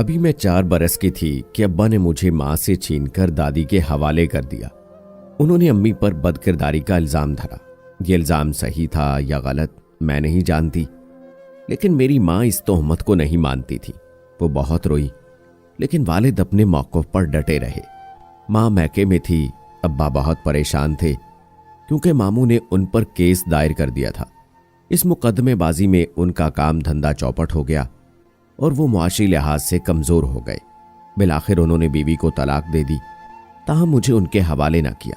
अभी मैं 4 बरस की थी कि अब्बा ने मुझे माँ से छीनकर दादी के हवाले कर दिया। उन्होंने अम्मी पर बदकिरदारी का इल्ज़ाम धरा। यह इल्ज़ाम सही था या गलत मैं नहीं जानती, लेकिन मेरी माँ इस तोहमत को नहीं मानती थी। वो बहुत रोई, लेकिन वालिद अपने मौक़िफ़ पर डटे रहे। माँ मैके में थी, अब्बा बहुत परेशान थे क्योंकि मामू ने उन पर केस दायर कर दिया था। इस मुकदमेबाजी में उनका काम धंधा चौपट हो गया और वो मुआशी लिहाज से कमज़ोर हो गए। बिलाखिर उन्होंने बीवी को तलाक दे दी, ताहम मुझे उनके हवाले ना किया।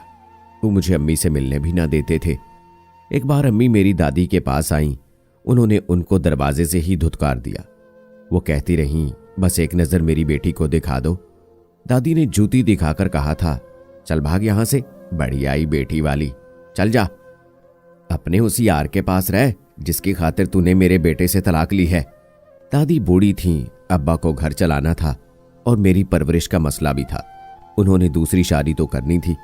वो मुझे अम्मी से मिलने भी ना देते थे। एक बार अम्मी मेरी दादी के पास आईं, उन्होंने उनको दरवाजे से ही धुतकार दिया। वो कहती रहीं, बस एक नज़र मेरी बेटी को दिखा दो। दादी ने जूती दिखाकर कहा था, चल भाग यहां से, बड़ी आई बेटी वाली, चल जा, अपने उस यार के पास रह जिसकी खातिर तूने मेरे बेटे से तलाक ली है। दादी बूढ़ी थीं, अब्बा को घर चलाना था और मेरी परवरिश का मसला भी था। उन्होंने दूसरी शादी तो करनी थी।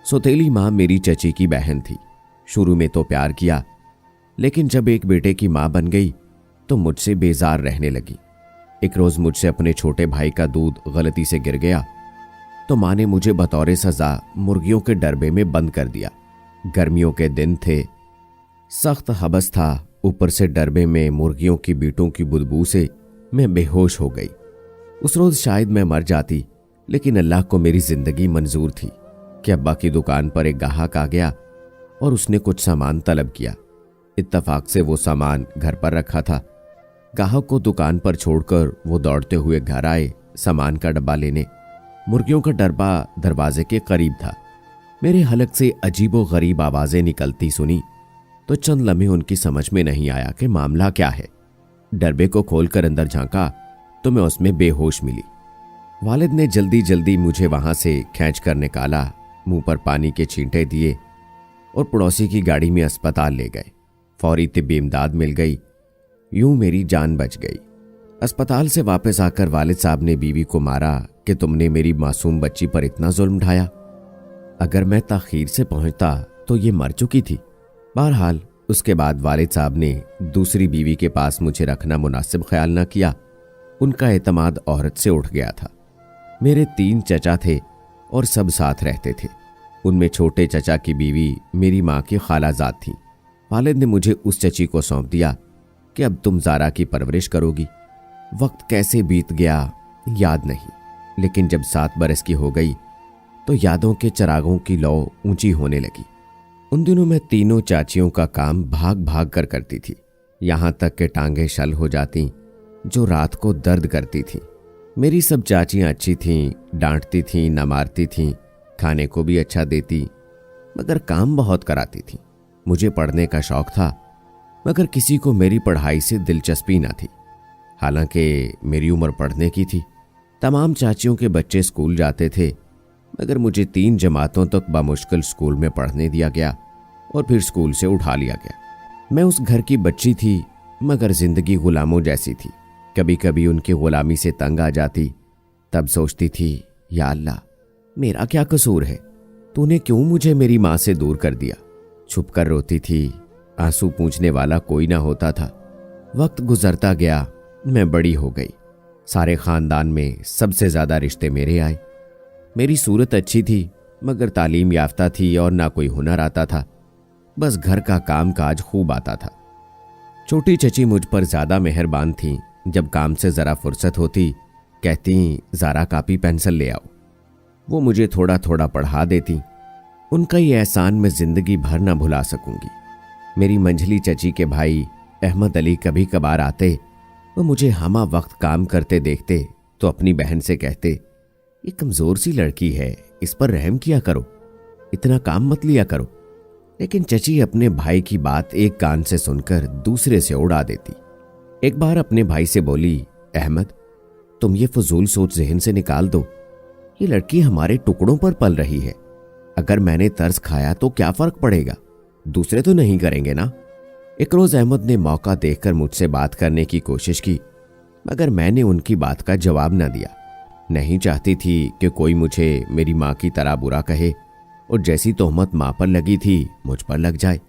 सौतेली माँ मेरी चची की बहन थी। शुरू में तो प्यार किया, लेकिन जब एक बेटे की माँ बन गई तो मुझसे बेजार रहने लगी। एक रोज मुझसे अपने छोटे भाई का दूध गलती से गिर गया तो माँ ने मुझे बतौर सजा मुर्गियों के डरबे में बंद कर दिया। गर्मियों के दिन थे, सख्त हबस था, ऊपर से डरबे में मुर्गियों की बीटों की बुदबू से मैं बेहोश हो गई। उस रोज शायद मैं मर जाती, लेकिन अल्लाह को मेरी जिंदगी मंजूर थी कि अब्बा की दुकान पर एक गाहक आ गया और उसने कुछ सामान तलब किया। इत्तफाक से वो सामान घर पर रखा था। गाहक को दुकान पर छोड़कर वो दौड़ते हुए घर आए सामान का डब्बा लेने। मुर्गियों का डब्बा दरवाजे के करीब था। मेरे हलक से अजीबो गरीब आवाजें निकलती सुनी तो चंद लम्हे उनकी समझ में नहीं आया कि मामला क्या है। डरबे को खोलकर अंदर झांका तो मैं उसमें बेहोश मिली। वालिद ने जल्दी जल्दी मुझे वहां से खींच कर निकाला, मुंह पर पानी के छींटे दिए और पड़ोसी की गाड़ी में अस्पताल ले गए। फौरी तिब्बी इमदाद मिल गई। यूं मेरी जान बच गई। अस्पताल से वापस आकर वालिद साहब ने बीवी को मारा कि तुमने मेरी मासूम बच्ची पर इतना जुल्म ढाया। अगर मैं ताखीर से पहुंचता तो ये मर चुकी थी। बहरहाल उसके बाद वालिद साहब ने दूसरी बीवी के पास मुझे रखना मुनासिब ख्याल न किया। उनका एतमाद औरत से उठ गया था। मेरे 3 चचा थे और सब साथ रहते थे। उनमें छोटे चचा की बीवी मेरी माँ की खालाजाद थी। वालिद ने मुझे उस चची को सौंप दिया कि अब तुम ज़ारा की परवरिश करोगी। वक्त कैसे बीत गया याद नहीं, लेकिन जब 7 बरस की हो गई तो यादों के चिरागों की लौ ऊंची होने लगी। उन दिनों मैं तीनों चाचियों का काम भाग भाग कर करती थी, यहां तक कि टांगें शल हो जाती जो रात को दर्द करती थीं। मेरी सब चाचियां अच्छी थीं, डांटती थीं, न मारती थीं, खाने को भी अच्छा देती, मगर काम बहुत कराती थीं। मुझे पढ़ने का शौक था, मगर किसी को मेरी पढ़ाई से दिलचस्पी न थी। हालांकि मेरी उम्र पढ़ने की थी। तमाम चाचियों के बच्चे स्कूल जाते थे, मगर मुझे 3 जमातों तक बामुश्किल स्कूल में पढ़ने दिया गया और फिर स्कूल से उठा लिया गया। मैं उस घर की बच्ची थी, मगर जिंदगी गुलामों जैसी थी। कभी कभी उनकी गुलामी से तंग आ जाती, तब सोचती थी, या अल्लाह मेरा क्या कसूर है, तूने क्यों मुझे मेरी माँ से दूर कर दिया। छुप कर रोती थी, आंसू पूंछने वाला कोई ना होता था। वक्त गुजरता गया, मैं बड़ी हो गई। सारे खानदान में सबसे ज्यादा रिश्ते मेरे आए। मेरी सूरत अच्छी थी, मगर तालीम याफ्ता थी और ना कोई हुनर आता था। बस घर का काम काज खूब आता था। छोटी चची मुझ पर ज्यादा मेहरबान थीं। जब काम से जरा फुर्सत होती कहती, ज़ारा कापी पेंसिल ले आओ। वो मुझे थोड़ा थोड़ा पढ़ा देती। उनका ये एहसान मैं जिंदगी भर ना भुला सकूंगी। मेरी मंझली चची के भाई अहमद अली कभी कभार आते, वो मुझे हमा वक्त काम करते देखते तो अपनी बहन से कहते, ये कमजोर सी लड़की है, इस पर रहम किया करो, इतना काम मत लिया करो। लेकिन चची अपने भाई की बात एक कान से सुनकर दूसरे से उड़ा देती। एक बार अपने भाई से बोली, अहमद तुम ये फजूल सोच जहन से निकाल दो, ये लड़की हमारे टुकड़ों पर पल रही है। अगर मैंने तर्स खाया तो क्या फर्क पड़ेगा, दूसरे तो नहीं करेंगे ना। एक रोज अहमद ने मौका देखकर मुझसे बात करने की कोशिश की, मगर मैंने उनकी बात का जवाब न दिया। नहीं चाहती थी कि कोई मुझे मेरी माँ की तरह बुरा कहे और जैसी तोहमत माँ पर लगी थी मुझ पर लग जाए।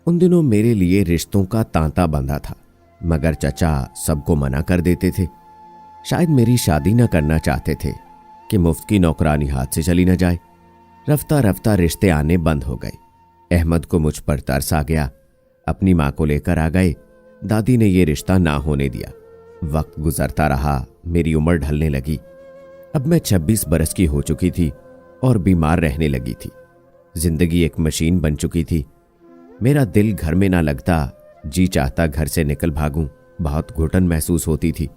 उन दिनों मेरे लिए रिश्तों का तांता बंधा था, मगर चचा सबको मना कर देते थे। शायद मेरी शादी न करना चाहते थे कि मुफ्त की नौकरानी हाथ से चली न जाए। रफ्ता रफ्ता रिश्ते आने बंद हो गए। अहमद को मुझ पर तरस आ गया। अपनी माँ को लेकर आ गए। दादी ने ये रिश्ता ना होने दिया। वक्त गुजरता रहा, मेरी उम्र ढलने लगी। अब मैं 26 बरस की हो चुकी थी और बीमार रहने लगी थी। जिंदगी एक मशीन बन चुकी थी। मेरा दिल घर में ना लगता, जी चाहता घर से निकल भागूं। बहुत घुटन महसूस होती थी।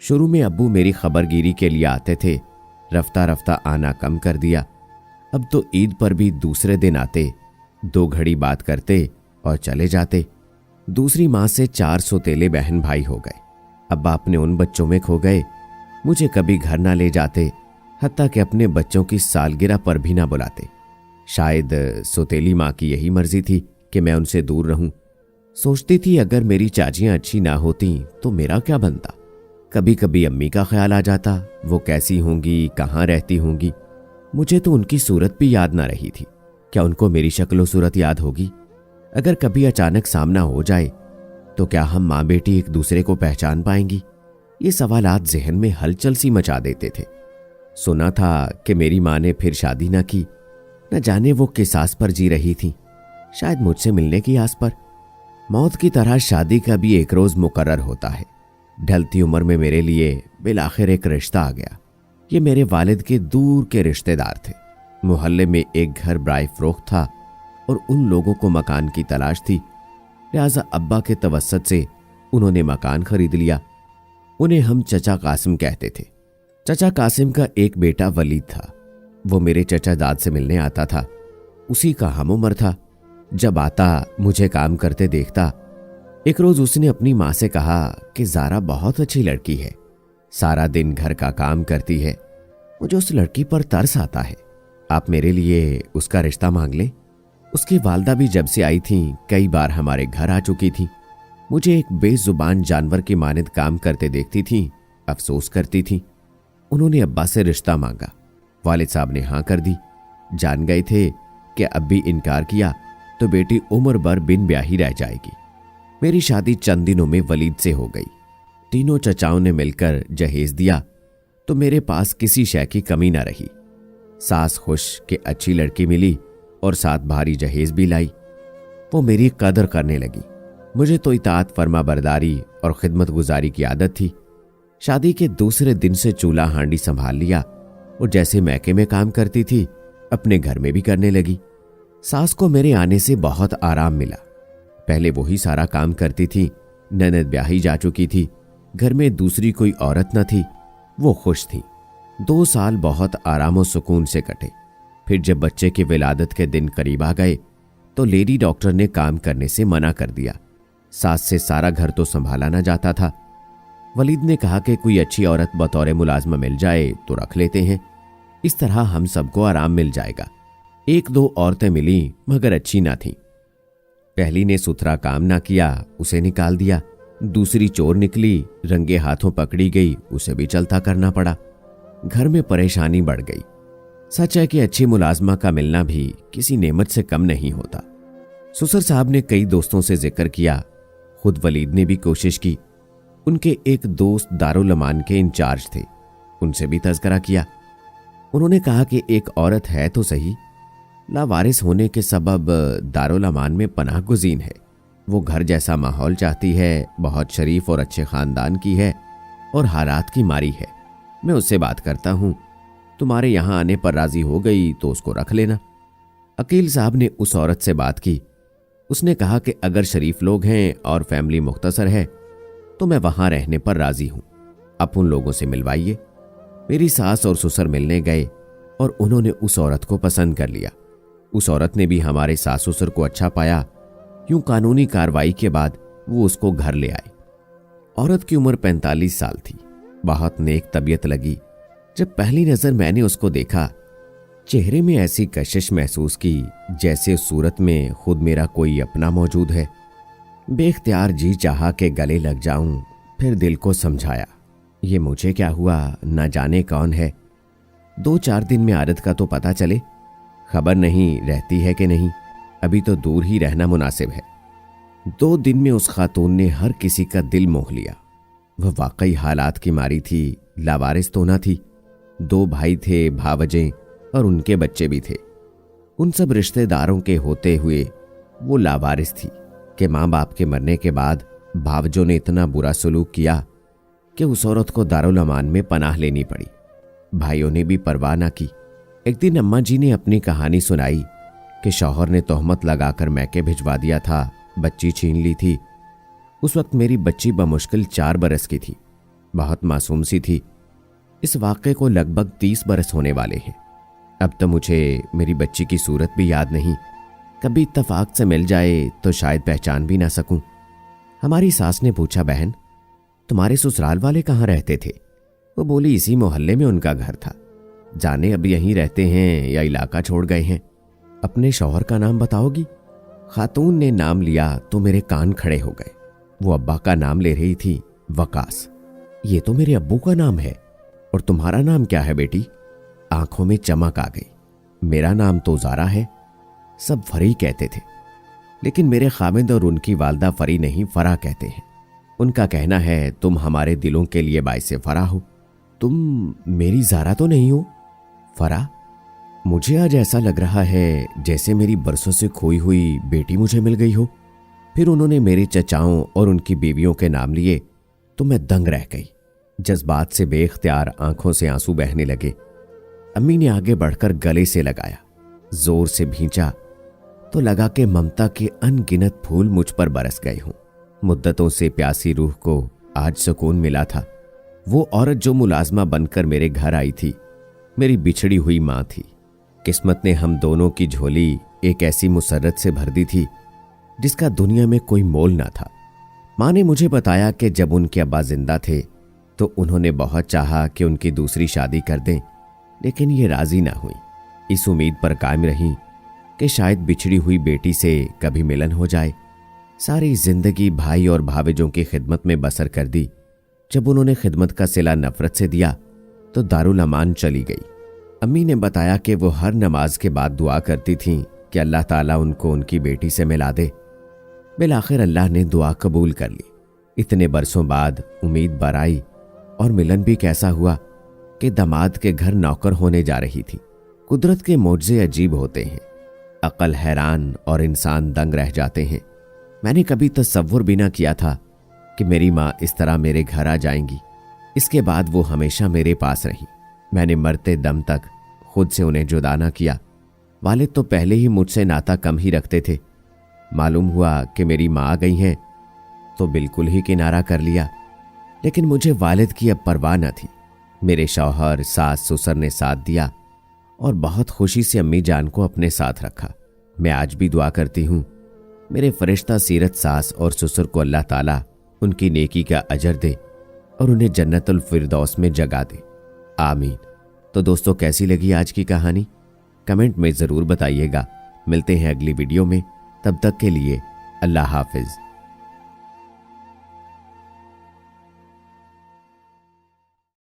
शुरू में अब्बू मेरी खबरगिरी के लिए आते थे, रफ्ता रफ्ता आना कम कर दिया। अब तो ईद पर भी दूसरे दिन आते, 2 घड़ी बात करते और चले जाते। दूसरी माँ से 4 सौतेले बहन भाई हो गए। अब्बा अपने उन बच्चों में खो गए। मुझे कभी घर ना ले जाते, हत्ता कि अपने बच्चों की सालगिरह पर भी ना बुलाते। शायद सौतेली माँ की यही मर्जी थी कि मैं उनसे दूर रहूं। सोचती थी अगर मेरी चाचियां अच्छी ना होती तो मेरा क्या बनता। कभी कभी अम्मी का ख्याल आ जाता, वो कैसी होंगी, कहाँ रहती होंगी। मुझे तो उनकी सूरत भी याद ना रही थी। क्या उनको मेरी शक्ल सूरत याद होगी? अगर कभी अचानक सामना हो जाए तो क्या हम माँ बेटी एक दूसरे को पहचान पाएंगी? ये सवालात जहन में हलचल सी मचा देते थे। सुना था कि मेरी माँ ने फिर शादी ना की। न जाने वो किस आस पर जी रही थी, शायद मुझसे मिलने की आस पर। मौत की तरह शादी का भी एक रोज मुकर्रर होता है। ढलती उम्र में मेरे लिए बिलाखिर एक रिश्ता आ गया। ये मेरे वालिद के दूर के रिश्तेदार थे। मोहल्ले में एक घर बराए फरोख्त था और उन लोगों को मकान की तलाश थी। लिहाजा अब्बा के तवस्सुत से उन्होंने मकान खरीद लिया। उन्हें हम चचा कासिम कहते थे। चचा कासिम का एक बेटा वलीद था। वो मेरे चचा दाद से मिलने आता था। उसी का हम उम्र था। जब आता मुझे काम करते देखता। एक रोज उसने अपनी माँ से कहा कि ज़ारा बहुत अच्छी लड़की है, सारा दिन घर का काम करती है, मुझे उस लड़की पर तरस आता है, आप मेरे लिए उसका रिश्ता मांग लें। उसकी वालदा भी जब से आई थी कई बार हमारे घर आ चुकी थी। मुझे एक बेजुबान जानवर की मानद काम करते देखती थी, अफसोस करती थी। उन्होंने अब्बा से रिश्ता मांगा। वालिद साहब ने हाँ कर दी। जान गए थे कि अब भी इनकार किया तो बेटी उम्र भर बिन ब्याही रह जाएगी। मेरी शादी चंद दिनों में वलीद से हो गई। तीनों चचाओं ने मिलकर जहेज दिया तो मेरे पास किसी शय की कमी ना रही। सास खुश कि अच्छी लड़की मिली और साथ भारी जहेज भी लाई। वो मेरी कदर करने लगी। मुझे तो इताअत फरमा बरदारी और खिदमत गुजारी की आदत थी। शादी के दूसरे दिन से चूल्हा हांडी संभाल लिया और जैसे मैके में काम करती थी अपने घर में भी करने लगी। सास को मेरे आने से बहुत आराम मिला। पहले वही सारा काम करती थी। ननद ब्याही जा चुकी थी। घर में दूसरी कोई औरत न थी। वो खुश थी। 2 साल बहुत आराम और सुकून से कटे। फिर जब बच्चे की विलादत के दिन करीब आ गए तो लेडी डॉक्टर ने काम करने से मना कर दिया। सास से सारा घर तो संभाला ना जाता था। वलीद ने कहा कि कोई अच्छी औरत बतौर मुलाजमा मिल जाए तो रख लेते हैं, इस तरह हम सबको आराम मिल जाएगा। 1-2 औरतें मिली मगर अच्छी ना थीं। पहली ने सुथरा काम ना किया, उसे निकाल दिया। दूसरी चोर निकली, रंगे हाथों पकड़ी गई, उसे भी चलता करना पड़ा। घर में परेशानी बढ़ गई। सच है कि अच्छी मुलाजमा का मिलना भी किसी नेमत से कम नहीं होता। ससुर साहब ने कई दोस्तों से जिक्र किया, खुद वलीद ने भी कोशिश की। उनके एक दोस्त दारुल अमान के इंचार्ज थे, उनसे भी तज़किरा किया। उन्होंने कहा कि एक औरत है तो सही, लावारिस होने के सबब दारुल अमान में पनाह गुज़ीन है। वो घर जैसा माहौल चाहती है, बहुत शरीफ और अच्छे ख़ानदान की है और हालात की मारी है। मैं उससे बात करता हूँ, तुम्हारे यहाँ आने पर राज़ी हो गई तो उसको रख लेना। अकील साहब ने उस औरत से बात की। उसने कहा कि अगर शरीफ लोग हैं और फैमिली मुख्तसर है तो मैं वहाँ रहने पर राज़ी हूँ, आप उन लोगों से मिलवाइए। मेरी सास और ससुर मिलने गए और उन्होंने उस औरत को पसंद कर लिया। उस औरत ने भी हमारे सास ससुर को अच्छा पाया। यूं कानूनी कार्रवाई के बाद वो उसको घर ले आए। औरत की उम्र 45 साल थी। बहुत नेक तबीयत लगी। जब पहली नजर मैंने उसको देखा, चेहरे में ऐसी कशिश महसूस की जैसे सूरत में खुद मेरा कोई अपना मौजूद है। बेख्तियार जी चाहा कि गले लग जाऊं, फिर दिल को समझाया ये मुझे क्या हुआ, न जाने कौन है। 2-4 दिन में आदत का तो पता चले, खबर नहीं रहती है कि नहीं। अभी तो दूर ही रहना मुनासिब है। 2 दिन में उस खातून ने हर किसी का दिल मोह लिया। वह वाकई हालात की मारी थी, लावारिस तो ना थी। 2 भाई थे, भावजें और उनके बच्चे भी थे। उन सब रिश्तेदारों के होते हुए वो लावारिस थी कि माँ बाप के मरने के बाद भावजों ने इतना बुरा सलूक किया कि उस औरत को दारुल अमान में पनाह लेनी पड़ी। भाइयों ने भी परवाह ना की। एक दिन अम्मा जी ने अपनी कहानी सुनाई कि शौहर ने तोहमत लगाकर मैके भिजवा दिया था, बच्ची छीन ली थी। उस वक्त मेरी बच्ची बमुश्किल 4 बरस की थी, बहुत मासूम सी थी। इस वाक़े को लगभग 30 बरस होने वाले हैं। अब तो मुझे मेरी बच्ची की सूरत भी याद नहीं। कभी इत्तफाक से मिल जाए तो शायद पहचान भी ना सकूं। हमारी सास ने पूछा, बहन तुम्हारे ससुराल वाले कहाँ रहते थे? वो बोली, इसी मोहल्ले में उनका घर था। जाने अब यहीं रहते हैं या इलाका छोड़ गए हैं। अपने शौहर का नाम बताओगी? खातून ने नाम लिया तो मेरे कान खड़े हो गए। वो अब्बा का नाम ले रही थी, वकास। ये तो मेरे अब्बू का नाम है। और तुम्हारा नाम क्या है बेटी? आंखों में चमक आ गई। मेरा नाम तो ज़ारा है। सब फरी कहते थे, लेकिन मेरे खामिद और उनकी वालदा फरी नहीं, फरा कहते हैं। उनका कहना है, तुम हमारे दिलों के लिए बाइसे फरा हो। तुम मेरी ज़ारा तो नहीं हो? फरा, मुझे आज ऐसा लग रहा है जैसे मेरी बरसों से खोई हुई बेटी मुझे मिल गई हो। फिर उन्होंने मेरे चचाओं और उनकी बीवियों के नाम लिए तो मैं दंग रह गई। जज्बात से बेख्तियार आंखों से आंसू बहने लगे। अम्मी ने आगे बढ़कर गले से लगाया, जोर से भींचा तो लगा कि ममता के अनगिनत फूल मुझ पर बरस गए हों। मुद्दतों से प्यासी रूह को आज सुकून मिला था। वो औरत जो मुलाजमा बनकर मेरे घर आई थी, मेरी बिछड़ी हुई माँ थी। किस्मत ने हम दोनों की झोली एक ऐसी मुसर्रत से भर दी थी जिसका दुनिया में कोई मोल ना था। माँ ने मुझे बताया कि जब उनके अब्बा जिंदा थे तो उन्होंने बहुत चाहा कि उनकी दूसरी शादी कर दें, लेकिन ये राजी ना हुई। इस उम्मीद पर कायम रहीं कि शायद बिछड़ी हुई बेटी से कभी मिलन हो जाए। सारी जिंदगी भाई और भावेजों की खिदमत में बसर कर दी। जब उन्होंने खिदमत का सिला नफरत से दिया तो दारुल अमान चली गई। अम्मी ने बताया कि वो हर नमाज के बाद दुआ करती थीं कि अल्लाह ताला उनको उनकी बेटी से मिला दे। बिलाखिर अल्लाह ने दुआ कबूल कर ली। इतने बरसों बाद उम्मीद बराई और मिलन भी कैसा हुआ कि दामाद के घर नौकर होने जा रही थी। कुदरत के मोज़े अजीब होते हैं। अकल हैरान और इंसान दंग रह जाते हैं। मैंने कभी तसव्वुर भी ना किया था कि मेरी माँ इस तरह मेरे घर आ जाएंगी। इसके बाद वो हमेशा मेरे पास रही। मैंने मरते दम तक खुद से उन्हें जुदा ना किया। वालिद तो पहले ही मुझसे नाता कम ही रखते थे। मालूम हुआ कि मेरी माँ आ गई हैं तो बिल्कुल ही किनारा कर लिया। लेकिन मुझे वालिद की अब परवाह न थी। मेरे शौहर, सास, ससुर ने साथ दिया और बहुत खुशी से अम्मी जान को अपने साथ रखा। मैं आज भी दुआ करती हूँ मेरे फरिश्ता सीरत सास और ससुर को अल्लाह ताला उनकी नेकी का अजर दे और उन्हें जन्नतुल फिरदौस में जगा दे। आमीन। तो दोस्तों, कैसी लगी आज की कहानी? कमेंट में ज़रूर बताइएगा। मिलते हैं अगली वीडियो में। तब तक के लिए अल्लाह हाफिज़।